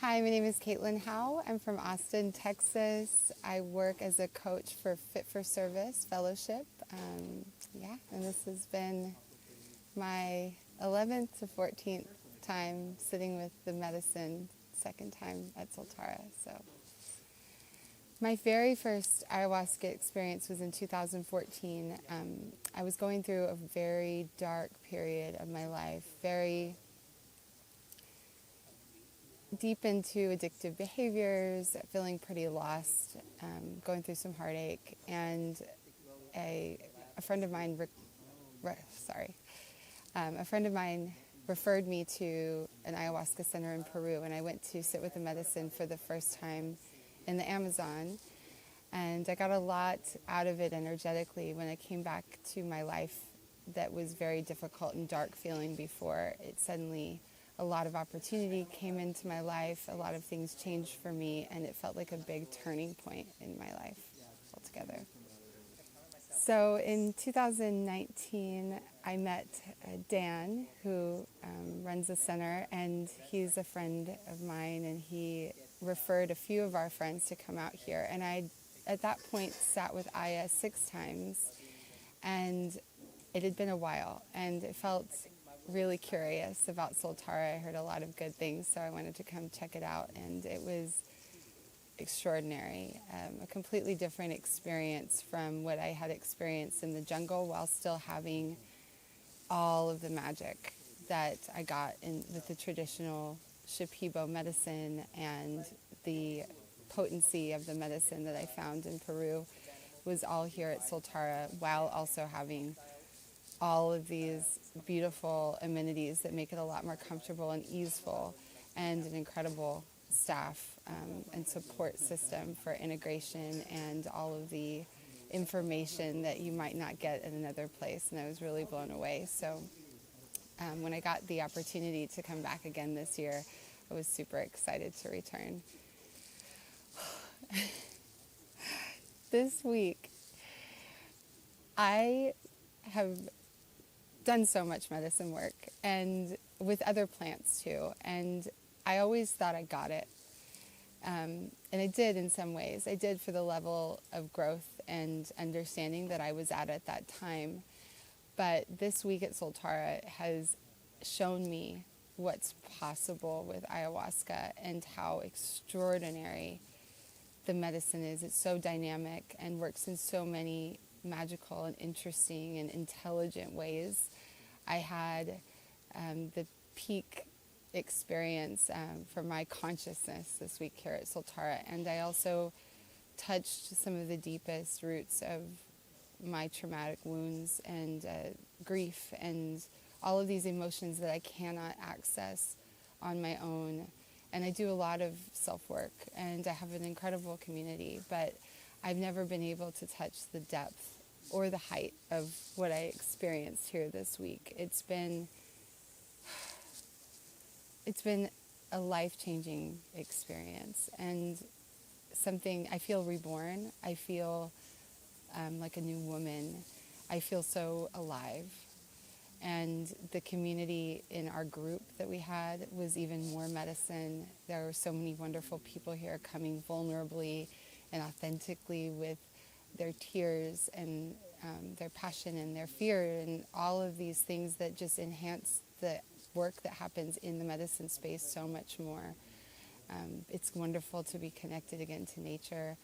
Hi, my name is Caitlyn Howe. I'm from Austin, Texas. I work as a coach for Fit for Service Fellowship. And this has been my 11th to 14th time sitting with the medicine, second time at Soltara. So, my very first ayahuasca experience was in 2014. I was going through a very dark period of my life, very deep into addictive behaviors, feeling pretty lost, going through some heartache, and a friend of mine, a friend of mine referred me to an ayahuasca center in Peru, and I went to sit with the medicine for the first time in the Amazon, and I got a lot out of it energetically. When I came back to my life that was very difficult and dark feeling before, it suddenly, a lot of opportunity came into my life, a lot of things changed for me, and it felt like a big turning point in my life altogether. So in 2019, I met Dan, who runs the center, and he's a friend of mine, and he referred a few of our friends to come out here. And I, at that point, sat with Aya 6 times, and it had been a while, and it felt really curious about Soltara. I heard a lot of good things, so I wanted to come check it out, and it was extraordinary. A completely different experience from what I had experienced in the jungle, while still having all of the magic that I got with the traditional Shipibo medicine and the potency of the medicine that I found in Peru was all here at Soltara, while also having all of these beautiful amenities that make it a lot more comfortable and easeful, and an incredible staff and support system for integration and all of the information that you might not get at another place. And I was really blown away. So when I got the opportunity to come back again this year, I was super excited to return. This week, I have done so much medicine work, and with other plants too, and I always thought I got it, and I did in some ways. I did for the level of growth and understanding that I was at that time, but this week at Soltara has shown me what's possible with ayahuasca and how extraordinary the medicine is. It's so dynamic and works in so many magical and interesting and intelligent ways. I had the peak experience for my consciousness this week here at Soltara, and I also touched some of the deepest roots of my traumatic wounds and grief and all of these emotions that I cannot access on my own. And I do a lot of self-work, and I have an incredible community, but I've never been able to touch the depth or the height of what I experienced here this week. It's been a life-changing experience, and something, I feel reborn. I feel like a new woman. I feel so alive. And the community in our group that we had was even more medicine. There were so many wonderful people here coming vulnerably and authentically with their tears and their passion and their fear and all of these things that just enhance the work that happens in the medicine space so much more. It's wonderful to be connected again to nature.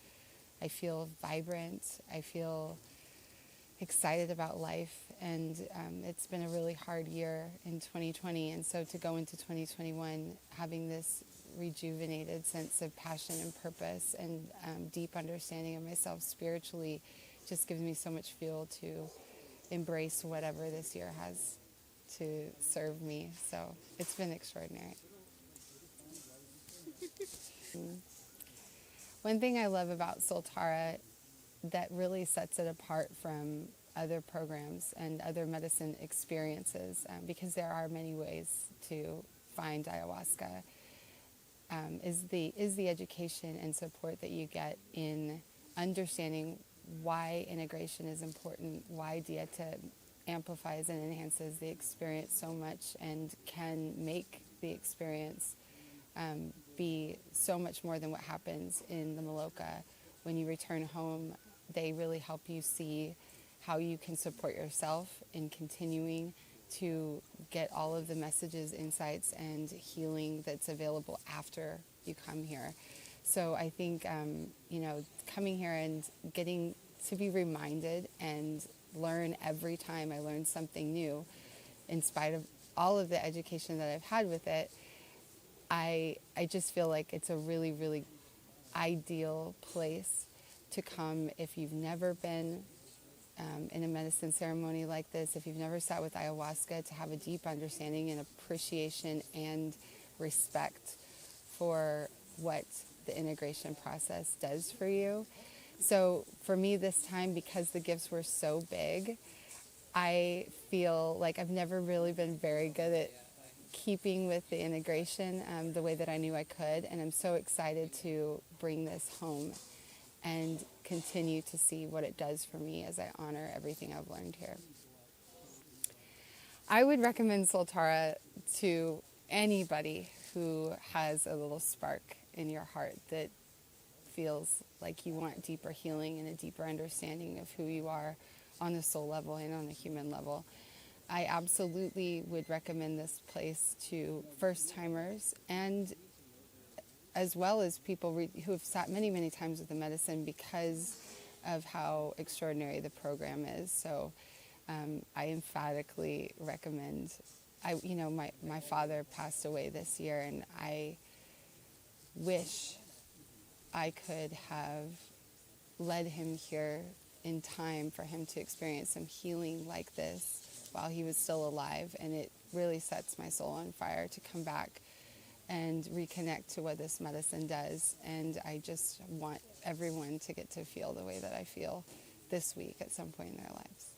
I feel vibrant. I feel excited about life, and it's been a really hard year in 2020, and so to go into 2021 having this rejuvenated sense of passion and purpose and deep understanding of myself spiritually just gives me so much fuel to embrace whatever this year has to serve me. So it's been extraordinary. One thing I love about Soltara that really sets it apart from other programs and other medicine experiences, because there are many ways to find ayahuasca, is the education and support that you get in understanding why integration is important, why dieta amplifies and enhances the experience so much and can make the experience be so much more than what happens in the Maloka. When you return home, they really help you see how you can support yourself in continuing to get all of the messages, insights, and healing that's available after you come here. So I think, coming here and getting to be reminded and learn every time I learn something new, in spite of all of the education that I've had with it, I just feel like it's a really, really ideal place to come if you've never been in a medicine ceremony like this, if you've never sat with ayahuasca, to have a deep understanding and appreciation and respect for what the integration process does for you. So for me this time, because the gifts were so big, I feel like I've never really been very good at keeping with the integration the way that I knew I could, and I'm so excited to bring this home and continue to see what it does for me as I honor everything I've learned here. I would recommend Soltara to anybody who has a little spark in your heart that feels like you want deeper healing and a deeper understanding of who you are on the soul level and on the human level. I absolutely would recommend this place to first-timers, and as well as people who have sat many, many times with the medicine because of how extraordinary the program is. So I emphatically recommend. My father passed away this year, and I wish I could have led him here in time for him to experience some healing like this while he was still alive. And it really sets my soul on fire to come back and reconnect to what this medicine does. And I just want everyone to get to feel the way that I feel this week at some point in their lives.